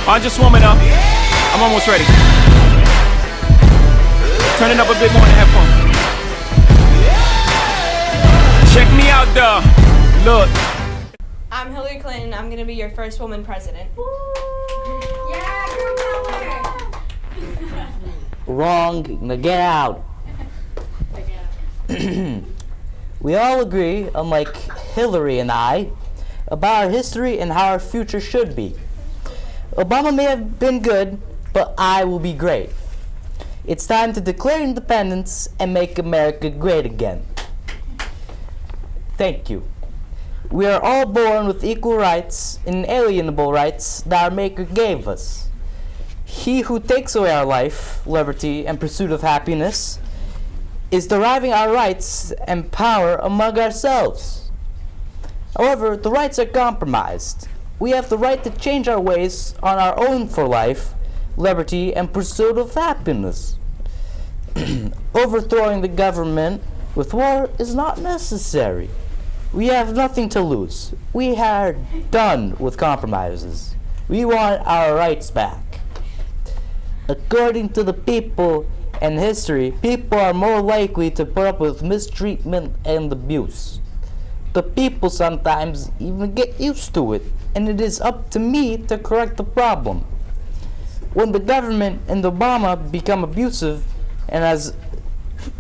I'm just warming up. I'm almost ready. Turn it up a bit more and have fun. Check me out, though. Look. I'm Hillary Clinton. I'm gonna be your first woman president. Yeah, girl power. Wrong. Now get out. We all agree, unlike Hillary and I, about our history and how our future should be. Obama may have been good, but I will be great. It's time to declare independence and make America great again. Thank you. We are all born with equal rights, inalienable rights that our Maker gave us. He who takes away our life, liberty, and pursuit of happiness is deriving our rights and power among ourselves. However, the rights are compromised. We have the right to change our ways on our own for life, liberty, and pursuit of happiness. Overthrowing the government with war is not necessary. We have nothing to lose. We are done with compromises. We want our rights back. According to the people and history, people are more likely to put up with mistreatment and abuse. The people sometimes even get used to it, and it is up to me to correct the problem. When the government and Obama become abusive and has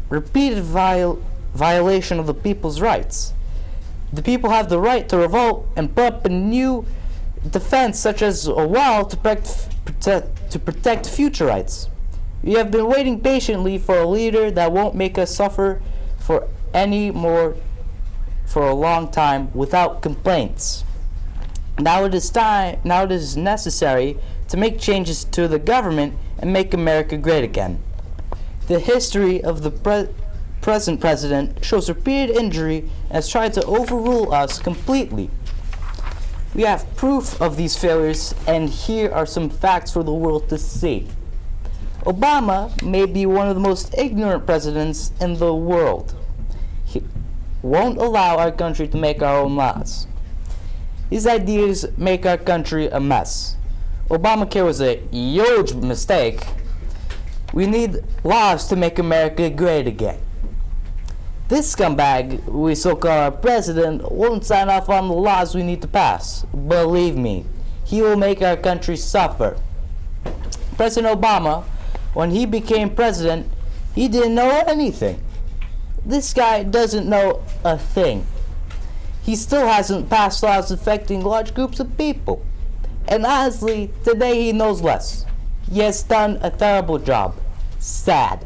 repeated violation of the people's rights, the people have the right to revolt and put up a new defense, such as a wall, to protect future rights. We have been waiting patiently for a leader that won't make us suffer for any more for a long time without complaints. Now it is necessary to make changes to the government and make America great again. The history of the present president shows repeated injury and has tried to overrule us completely. We have proof of these failures, and here are some facts for the world to see. Obama may be one of the most ignorant presidents in the world. He won't allow our country to make our own laws. His ideas make our country a mess. Obamacare was a huge mistake. We need laws to make America great again. This scumbag we so-call our president won't sign off on the laws we need to pass. Believe me, he will make our country suffer. President Obama, when he became president, he didn't know anything. This guy doesn't know a thing. He still hasn't passed laws affecting large groups of people. And honestly, today he knows less. He has done a terrible job. Sad.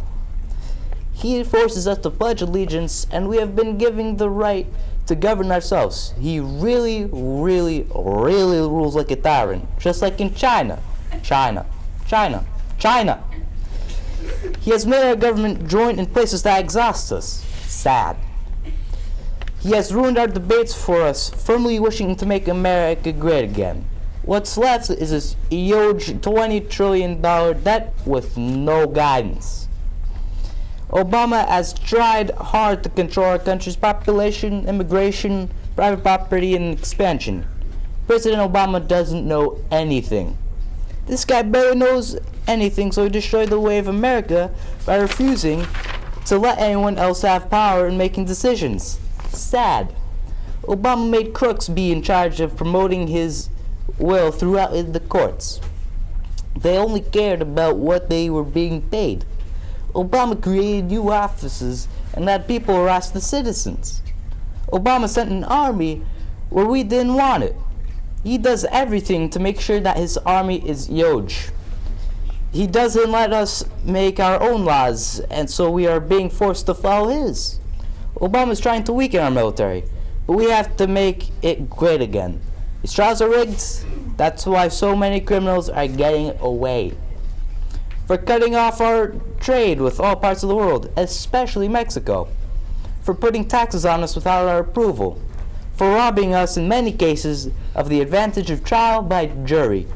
He forces us to pledge allegiance, and we have been given the right to govern ourselves. He really, really, really rules like a tyrant. Just like in China. China. He has made our government join in places that exhaust us. Sad. He has ruined our debates for us, firmly wishing to make America great again. What's left is this huge $20 trillion debt with no guidance. Obama has tried hard to control our country's population, immigration, private property, and expansion. President Obama doesn't know anything. This guy barely knows anything, so he destroyed the way of America by refusing to let anyone else have power in making decisions. Sad. Obama made crooks be in charge of promoting his will throughout the courts. They only cared about what they were being paid. Obama created new offices and let people harass the citizens. Obama sent an army where we didn't want it. He does everything to make sure that his army is huge. He doesn't let us make our own laws, and so we are being forced to follow his. Obama is trying to weaken our military, but we have to make it great again. His trials are rigged. That's why so many criminals are getting away. For cutting off our trade with all parts of the world, especially Mexico. For putting taxes on us without our approval. For robbing us in many cases of the advantage of trial by jury.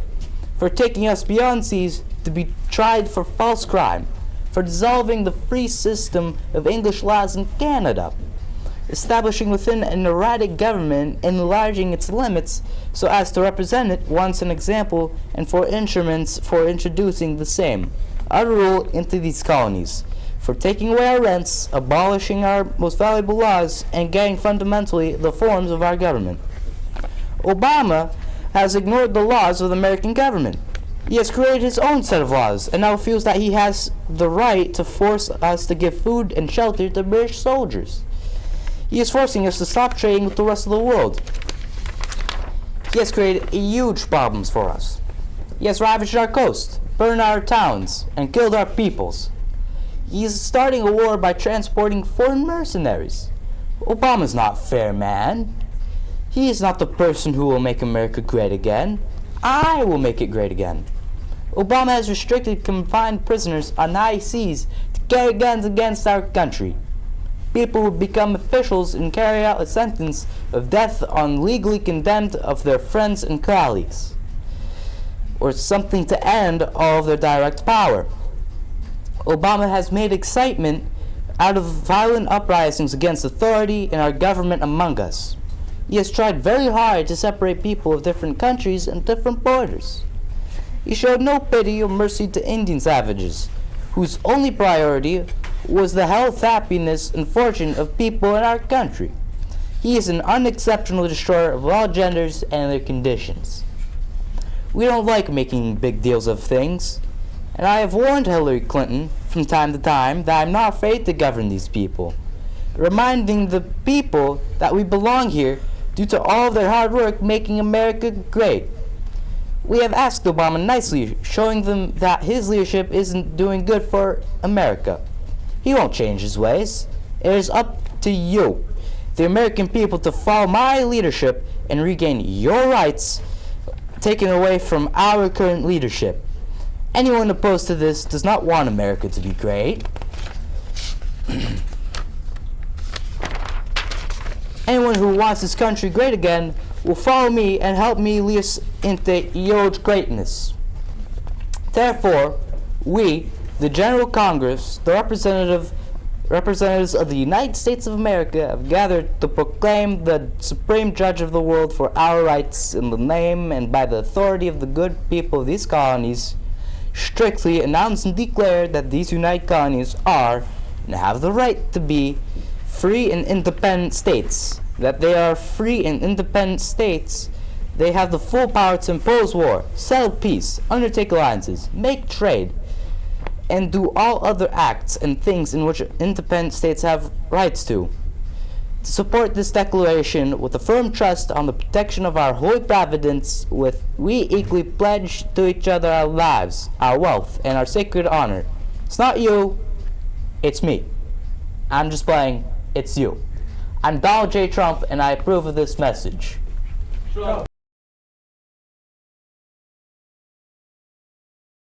For taking us beyond seas to be tried for false crime. For dissolving the free system of English laws in Canada. establishing within an erratic government and enlarging its limits so as to represent it once an example and for instruments for introducing the same other rule into these colonies, for taking away our rents, abolishing our most valuable laws, and getting fundamentally the forms of our government. Obama has ignored the laws of the American government. He has created his own set of laws and now feels that he has the right to force us to give food and shelter to British soldiers. He is forcing us to stop trading with the rest of the world. He has created huge problems for us. He has ravaged our coast, burned our towns, and killed our peoples. He is starting a war by transporting foreign mercenaries. Obama's not fair, man. He is not the person who will make America great again. I will make it great again. Obama has restricted confined prisoners on high seas to carry guns against our country. People will become officials and carry out a sentence of death on legally condemned of their friends and colleagues, or something to end all of their direct power. Obama has made excitement out of violent uprisings against authority and our government among us. He has tried very hard to separate people of different countries and different borders. He showed no pity or mercy to Indian savages, whose only priority was the health, happiness, and fortune of people in our country. He is an unexceptional destroyer of all genders and their conditions. We don't like making big deals of things, and I have warned Hillary Clinton from time to time that I'm not afraid to govern these people, reminding the people that we belong here due to all of their hard work making America great. We have asked Obama nicely, showing them that his leadership isn't doing good for America. He won't change his ways. It is up to you, the American people, to follow my leadership and regain your rights taken away from our current leadership. Anyone opposed to this does not want America to be great. Anyone who wants this country great again will follow me and help me lead us into huge greatness. Therefore, we, the General Congress, the representatives of the United States of America, have gathered to proclaim the supreme judge of the world for our rights in the name and by the authority of the good people of these colonies, strictly announce and declare that these United Colonies are and have the right to be free and independent states, that they are free and independent states. They have the full power to impose war, settle peace, undertake alliances, make trade, and do all other acts and things in which independent states have rights to. To support this declaration with a firm trust on the protection of our holy providence, we equally pledge to each other our lives, our wealth, and our sacred honor. It's not you, it's me. I'm just playing, it's you. I'm Donald J. Trump, and I approve of this message.